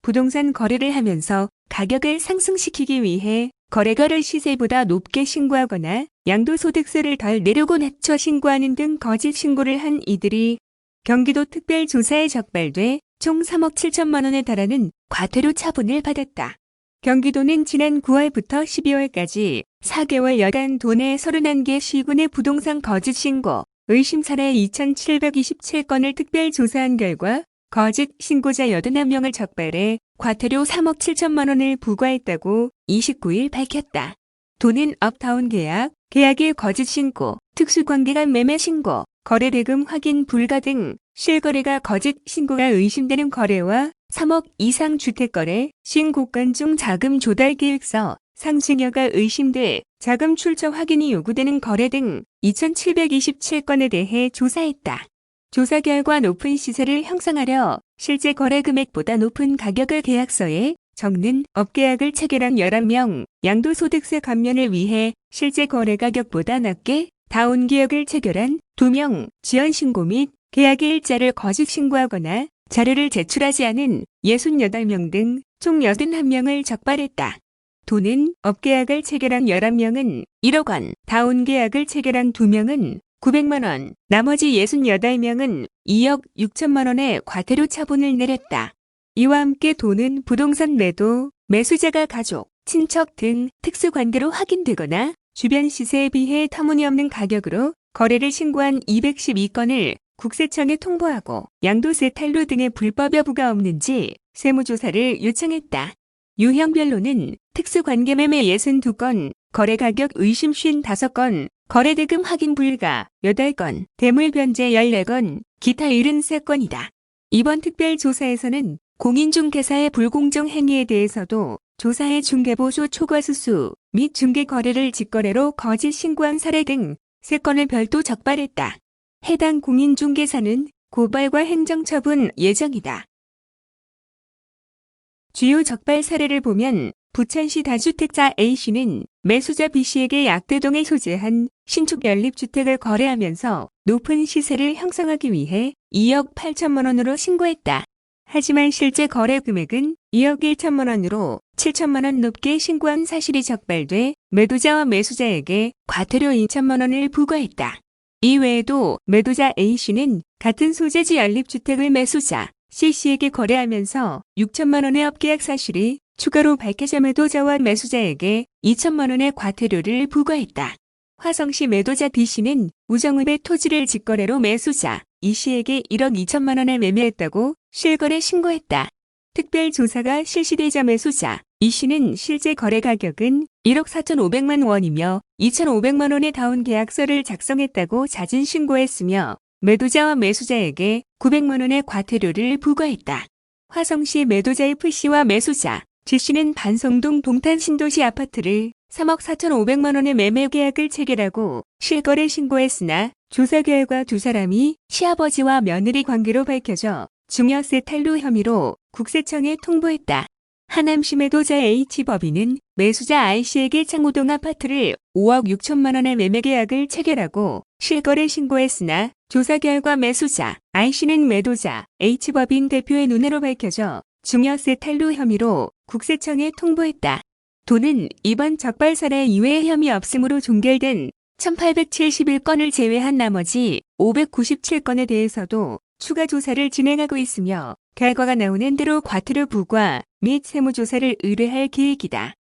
부동산 거래를 하면서 가격을 상승시키기 위해 거래가를 시세보다 높게 신고하거나 양도소득세를 덜 내려고 낮춰 신고하는 등 거짓 신고를 한 이들이 경기도 특별조사에 적발돼 총 3억 7천만 원에 달하는 과태료 처분을 받았다. 경기도는 지난 9월부터 12월까지 4개월여간 도내 31개 시군의 부동산 거짓 신고, 의심 사례 2,727건을 특별 조사한 결과 거짓 신고자 81명을 적발해 과태료 3억 7천만 원을 부과했다고 29일 밝혔다. 도는 업타운 계약의 거짓 신고, 특수관계간 매매 신고, 거래대금 확인 불가 등 실거래가 거짓 신고가 의심되는 거래와 3억 이상 주택거래, 신고건 중 자금 조달 계획서, 상승여가 의심돼 자금 출처 확인이 요구되는 거래 등 2,727건에 대해 조사했다. 조사 결과 높은 시세를 형성하려 실제 거래 금액보다 높은 가격을 계약서에 적는 업계약을 체결한 11명, 양도소득세 감면을 위해 실제 거래 가격보다 낮게 다운계약을 체결한 2명, 지연신고 및 계약의 일자를 거짓 신고하거나 자료를 제출하지 않은 68명 등 총 81명을 적발했다. 도는 업계약을 체결한 11명은 1억 원, 다운계약을 체결한 2명은 900만 원, 나머지 68명은 2억 6천만 원의 과태료 처분을 내렸다. 이와 함께 도는 부동산 매도, 매수자가 가족, 친척 등 특수관계로 확인되거나 주변 시세에 비해 터무니없는 가격으로 거래를 신고한 212건을 국세청에 통보하고 양도세 탈루 등의 불법 여부가 없는지 세무조사를 요청했다. 유형별로는 특수관계 매매 62건, 거래가격 의심 55건, 거래대금 확인 불가 8건, 대물 변제 14건, 기타 73건이다. 이번 특별조사에서는 공인중개사의 불공정 행위에 대해서도 조사의 중개보수 초과수수 및 중개거래를 직거래로 거짓 신고한 사례 등 3건을 별도 적발했다. 해당 공인중개사는 고발과 행정처분 예정이다. 주요 적발 사례를 보면 부천시 다주택자 A씨는 매수자 B씨에게 약대동에 소재한 신축 연립주택을 거래하면서 높은 시세를 형성하기 위해 2억 8천만 원으로 신고했다. 하지만 실제 거래 금액은 2억 1천만 원으로 7천만 원 높게 신고한 사실이 적발돼 매도자와 매수자에게 과태료 2천만 원을 부과했다. 이외에도 매도자 A씨는 같은 소재지 연립주택을 매수자 C씨에게 거래하면서 6천만 원의 업계약 사실이 추가로 밝혀져 매도자와 매수자에게 2천만 원의 과태료를 부과했다. 화성시 매도자 D씨는 우정읍의 토지를 직거래로 매수자 E씨에게 1억 2천만 원에 매매했다고 실거래 신고했다. 특별조사가 실시되자 매수자 E씨는 실제 거래 가격은 1억 4,500만 원이며 2,500만 원의 다운 계약서를 작성했다고 자진 신고했으며 매도자와 매수자에게 900만 원의 과태료를 부과했다. 화성시 매도자 F씨와 매수자 G씨는 반성동 동탄 신도시 아파트를 3억 4,500만 원의 매매 계약을 체결하고 실거래 신고했으나 조사 결과 두 사람이 시아버지와 며느리 관계로 밝혀져 증여세 탈루 혐의로 국세청에 통보했다. 하남시 매도자 H법인은 매수자 I씨에게 창호동 아파트를 5억 6천만 원의 매매 계약을 체결하고 실거래 신고했으나 조사 결과 매수자 I씨는 매도자 H법인 대표의 누나로 밝혀져 증여세 탈루 혐의로 국세청에 통보했다. 도는 이번 적발 사례 이외의 혐의 없음으로 종결된 1,871건을 제외한 나머지 597건에 대해서도 추가 조사를 진행하고 있으며 결과가 나오는 대로 과태료 부과 및 세무조사를 의뢰할 계획이다.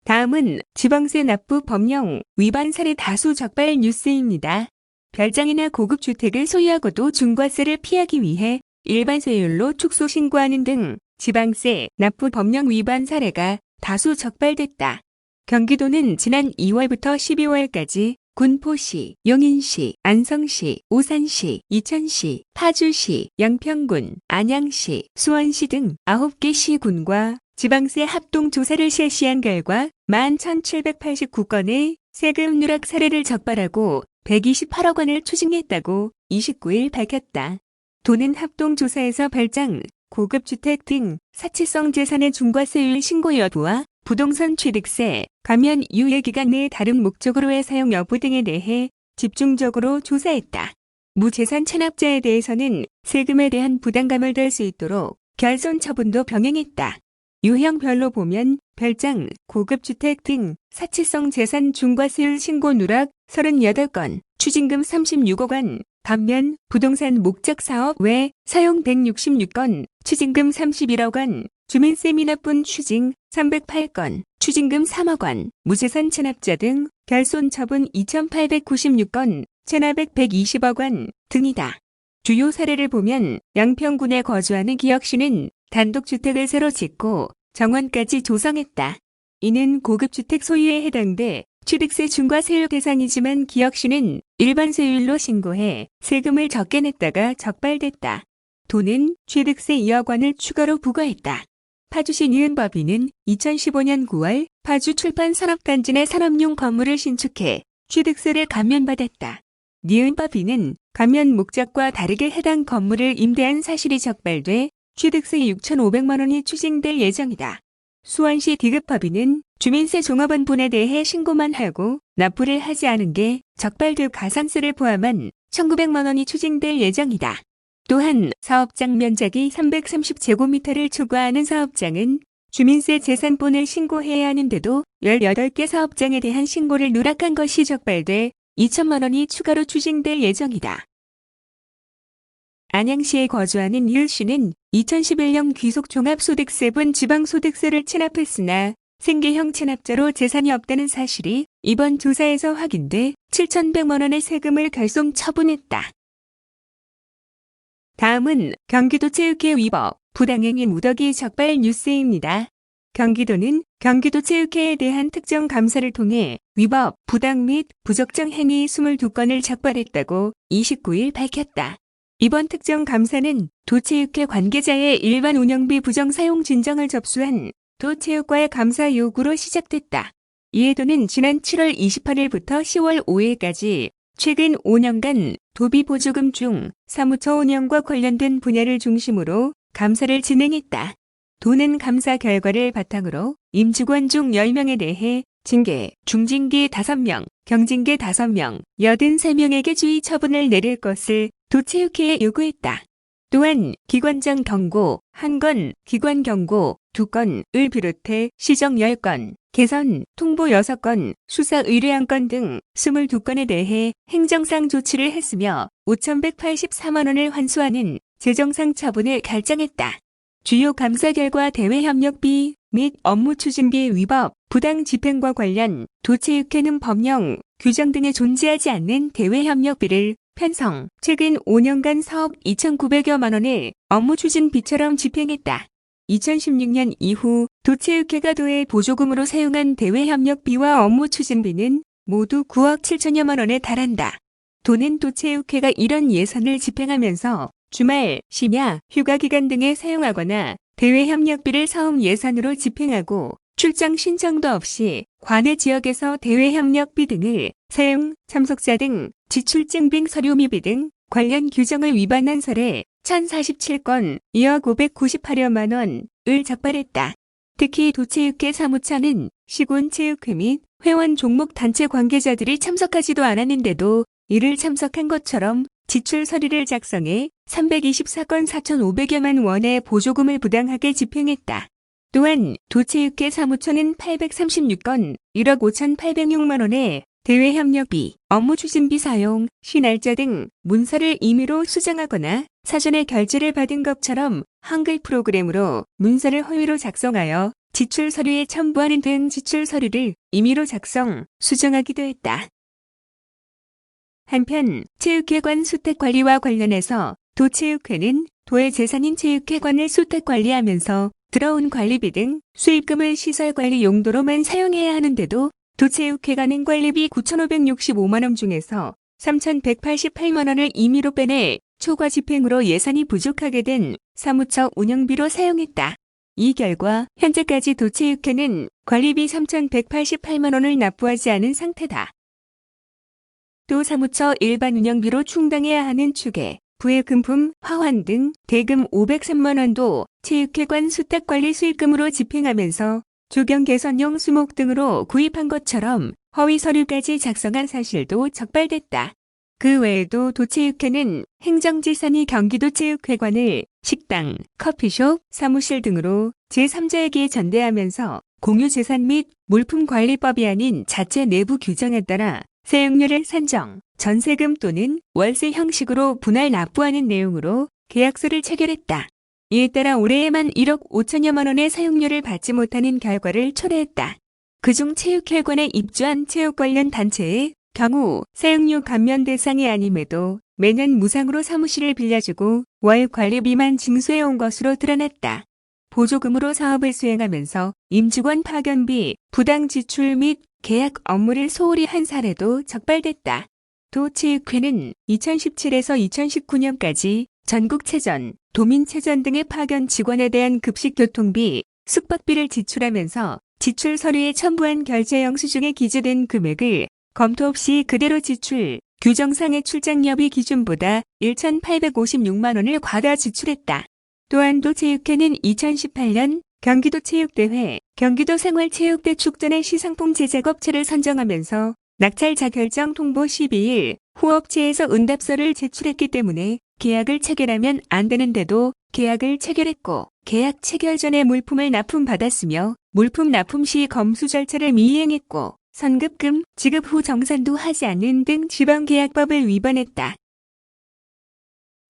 다음은 지방세 납부 법령 위반 사례 다수 적발 뉴스입니다. 별장이나 고급 주택을 소유하고도 중과세를 피하기 위해 일반 세율로 축소 신고하는 등 지방세 납부 법령 위반 사례가 다수 적발됐다. 경기도는 지난 2월부터 12월까지 군포시, 용인시, 안성시, 오산시, 이천시, 파주시, 양평군, 안양시, 수원시 등 9개 시군과 지방세 합동조사를 실시한 결과 11,789건의 세금 누락 사례를 적발하고 128억 원을 추징했다고 29일 밝혔다. 도는 합동조사에서 별장, 고급주택 등 사치성 재산의 중과세율 신고 여부와 부동산 취득세, 감면 유예기간 내 다른 목적으로의 사용 여부 등에 대해 집중적으로 조사했다. 무재산 체납자에 대해서는 세금에 대한 부담감을 덜 수 있도록 결손 처분도 병행했다. 유형별로 보면 별장, 고급주택 등 사치성 재산 중과세율 신고 누락 38건, 추징금 36억 원, 반면 부동산 목적 사업 외 사용 166건, 추징금 31억 원, 주민세 미납분 추징 308건, 추징금 3억 원, 무재산 체납자 등 결손 처분 2,896건, 체납액 120억 원 등이다. 주요 사례를 보면 양평군에 거주하는 기혁씨는 단독주택을 새로 짓고 정원까지 조성했다. 이는 고급주택 소유에 해당돼 취득세 중과세율 대상이지만 기혁씨는 일반 세율로 신고해 세금을 적게 냈다가 적발됐다. 도는 취득세 2억 원을 추가로 부과했다. 파주시 니은법인은 2015년 9월 파주 출판산업단지 내 산업용 건물을 신축해 취득세를 감면받았다. 니은법인은 감면 목적과 다르게 해당 건물을 임대한 사실이 적발돼 취득세 6,500만 원이 추징될 예정이다. 수원시 디귿법인은 주민세 종합원분에 대해 신고만 하고 납부를 하지 않은 게 적발될 가산세를 포함한 1,900만 원이 추징될 예정이다. 또한 사업장 면적이 330제곱미터를 초과하는 사업장은 주민세 재산본을 신고해야 하는데도 18개 사업장에 대한 신고를 누락한 것이 적발돼 2천만 원이 추가로 추징될 예정이다. 안양시에 거주하는 이을씨는 2011년 귀속종합소득세분 지방소득세를 체납했으나 생계형 체납자로 재산이 없다는 사실이 이번 조사에서 확인돼 7,100만 원의 세금을 결손 처분했다. 다음은 경기도체육회 위법, 부당행위 무더기 적발 뉴스입니다. 경기도는 경기도체육회에 대한 특정 감사를 통해 위법, 부당 및 부적정 행위 22건을 적발했다고 29일 밝혔다. 이번 특정 감사는 도체육회 관계자의 일반 운영비 부정 사용 진정을 접수한 도체육과의 감사 요구로 시작됐다. 이에 도는 지난 7월 28일부터 10월 5일까지 최근 5년간 도비 보조금 중 사무처 운영과 관련된 분야를 중심으로 감사를 진행했다. 도는 감사 결과를 바탕으로 임직원 중 10명에 대해 징계, 중징계 5명, 경징계 5명, 83명에게 주의 처분을 내릴 것을 도체육회에 요구했다. 또한 기관장 경고 1건, 기관 경고 2건을 비롯해 시정 10건, 개선, 통보 6건, 수사 의뢰 1건 등 22건에 대해 행정상 조치를 했으며 5,184만 원을 환수하는 재정상 처분을 결정했다. 주요 감사 결과 대외협력비 및 업무추진비 위법, 부당 집행과 관련 도체육회는 법령, 규정 등에 존재하지 않는 대외협력비를 편성, 최근 5년간 사업 2,900여만 원의 업무추진비처럼 집행했다. 2016년 이후 도체육회가 도의 보조금으로 사용한 대외협력비와 업무추진비는 모두 9억 7천여만 원에 달한다. 도는 도체육회가 이런 예산을 집행하면서 주말, 심야, 휴가기간 등에 사용하거나 대외협력비를 사업 예산으로 집행하고 출장 신청도 없이 관내 지역에서 대외협력비 등을 사용, 참석자 등 지출 증빙 서류 미비 등 관련 규정을 위반한 사례 1,047건 2억 598여만 원을 적발했다. 특히 도체육회 사무처는 시군체육회 및 회원 종목 단체 관계자들이 참석하지도 않았는데도 이를 참석한 것처럼 지출 서류를 작성해 324건 4,500여만 원의 보조금을 부당하게 집행했다. 또한 도체육회 사무처는 836건 1억 5,806만 원의 대외협력비, 업무추진비 사용, 시 날짜 등 문서를 임의로 수정하거나 사전에 결제를 받은 것처럼 한글 프로그램으로 문서를 허위로 작성하여 지출 서류에 첨부하는 등 지출 서류를 임의로 작성, 수정하기도 했다. 한편 체육회관 수택관리와 관련해서 도체육회는 도의 재산인 체육회관을 수택관리하면서 들어온 관리비 등 수입금을 시설관리 용도로만 사용해야 하는데도 도체육회관은 관리비 9,565만 원 중에서 3,188만 원을 임의로 빼내 초과 집행으로 예산이 부족하게 된 사무처 운영비로 사용했다. 이 결과 현재까지 도체육회는 관리비 3,188만 원을 납부하지 않은 상태다. 또 사무처 일반 운영비로 충당해야 하는 추계, 부의금품, 화환 등 대금 503만 원도 체육회관 수탁관리 수익금으로 집행하면서 조경 개선용 수목 등으로 구입한 것처럼 허위 서류까지 작성한 사실도 적발됐다. 그 외에도 도체육회는 행정지산이 경기도체육회관을 식당, 커피숍, 사무실 등으로 제3자에게 전대하면서 공유재산 및 물품관리법이 아닌 자체 내부 규정에 따라 세액률을 산정, 전세금 또는 월세 형식으로 분할 납부하는 내용으로 계약서를 체결했다. 이에 따라 올해에만 1억 5천여만 원의 사용료를 받지 못하는 결과를 초래했다. 그중 체육회관에 입주한 체육 관련 단체의 경우 사용료 감면 대상이 아님에도 매년 무상으로 사무실을 빌려주고 월 관리비만 징수해온 것으로 드러났다. 보조금으로 사업을 수행하면서 임직원 파견비, 부당 지출 및 계약 업무를 소홀히 한 사례도 적발됐다. 도체육회는 2017에서 2019년까지 전국체전, 도민체전 등의 파견 직원에 대한 급식 교통비, 숙박비를 지출하면서 지출 서류에 첨부한 결제 영수증에 기재된 금액을 검토 없이 그대로 지출, 규정상의 출장여비 기준보다 1,856만 원을 과다 지출했다. 또한 도체육회는 2018년 경기도체육대회, 경기도생활체육대 축전의 시상품 제작업체를 선정하면서 낙찰 자결정 통보 12일 후 업체에서 응답서를 제출했기 때문에 계약을 체결하면 안 되는데도 계약을 체결했고 계약 체결 전에 물품을 납품받았으며 물품 납품 시 검수 절차를 미이행했고 선급금 지급 후 정산도 하지 않는 등 지방계약법을 위반했다.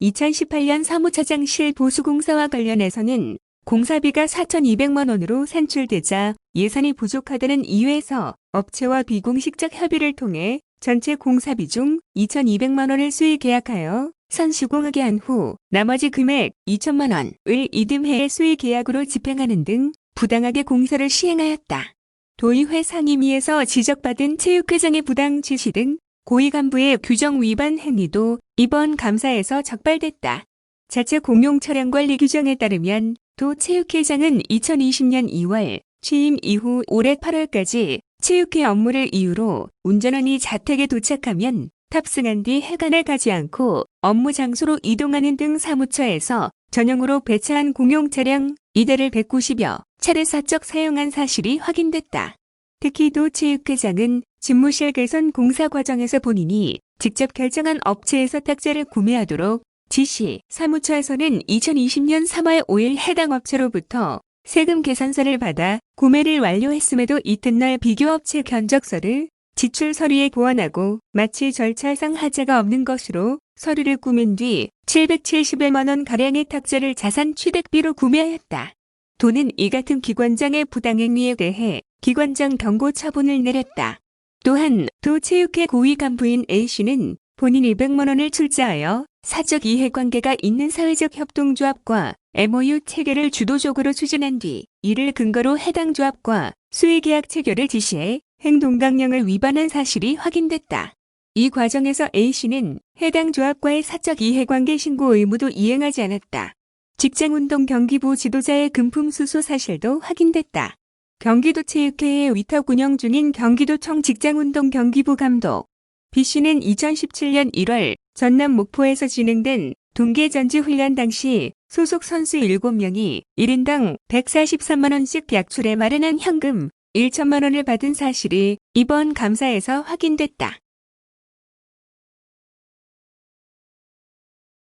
2018년 사무처장실 보수공사와 관련해서는 공사비가 4,200만 원으로 산출되자 예산이 부족하다는 이유에서 업체와 비공식적 협의를 통해 전체 공사비 중 2,200만 원을 수의 계약하여 선시공하게 한 후 나머지 금액 2천만 원을 이듬해 수의 계약으로 집행하는 등 부당하게 공사를 시행하였다. 도의회 상임위에서 지적받은 체육회장의 부당 지시 등 고위 간부의 규정 위반 행위도 이번 감사에서 적발됐다. 자체 공용 차량 관리 규정에 따르면 도 체육회장은 2020년 2월 취임 이후 올해 8월까지 체육회 업무를 이유로 운전원이 자택에 도착하면 탑승한 뒤 해관을 가지 않고 업무 장소로 이동하는 등 사무처에서 전용으로 배차한 공용 차량 2대를 190여 차례 사적 사용한 사실이 확인됐다. 특히 도 체육회장은 집무실 개선 공사 과정에서 본인이 직접 결정한 업체에서 탁자를 구매하도록 지시, 사무처에서는 2020년 3월 5일 해당 업체로부터 세금 계산서를 받아 구매를 완료했음에도 이튿날 비교업체 견적서를 지출 서류에 보완하고 마치 절차상 하자가 없는 것으로 서류를 꾸민 뒤 771만 원 가량의 탁자를 자산 취득비로 구매하였다. 도는 이 같은 기관장의 부당행위에 대해 기관장 경고 처분을 내렸다. 또한 도 체육회 고위 간부인 A씨는 본인 200만 원을 출자하여 사적 이해관계가 있는 사회적 협동조합과 MOU 체결을 주도적으로 추진한 뒤 이를 근거로 해당 조합과 수의계약 체결을 지시해 행동강령을 위반한 사실이 확인됐다. 이 과정에서 A씨는 해당 조합과의 사적 이해관계 신고 의무도 이행하지 않았다. 직장운동 경기부 지도자의 금품 수수 사실도 확인됐다. 경기도체육회에 위탁 운영 중인 경기도청 직장운동 경기부 감독 B씨는 2017년 1월 전남 목포에서 진행된 동계전지훈련 당시 소속 선수 7명이 1인당 143만 원씩 약출해 마련한 현금 1천만 원을 받은 사실이 이번 감사에서 확인됐다.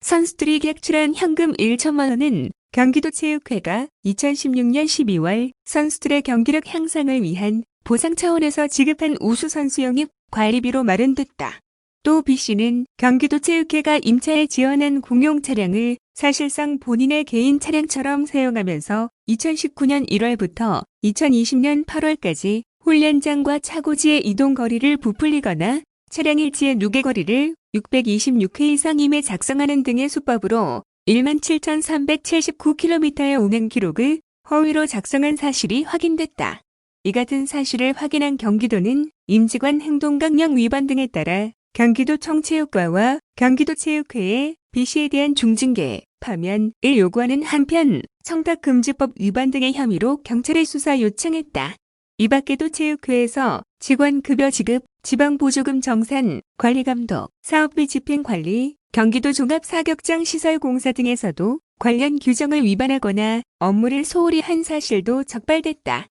선수들이 객출한 현금 1천만 원은 경기도체육회가 2016년 12월 선수들의 경기력 향상을 위한 보상 차원에서 지급한 우수선수 영입 관리비로 마련됐다. 또 B씨는 경기도체육회가 임차에 지원한 공용 차량을 사실상 본인의 개인 차량처럼 사용하면서 2019년 1월부터 2020년 8월까지 훈련장과 차고지의 이동 거리를 부풀리거나 차량 일지의 누계 거리를 626회 이상임에 작성하는 등의 수법으로 17,379km의 운행 기록을 허위로 작성한 사실이 확인됐다. 이 같은 사실을 확인한 경기도는 임직원 행동강령 위반 등에 따라 경기도청체육과와 경기도체육회에 B씨에 대한 중징계, 파면을 요구하는 한편 청탁금지법 위반 등의 혐의로 경찰에 수사 요청했다. 이 밖에도 체육회에서 직원 급여 지급, 지방보조금 정산, 관리감독, 사업비 집행관리, 경기도 종합사격장 시설공사 등에서도 관련 규정을 위반하거나 업무를 소홀히 한 사실도 적발됐다.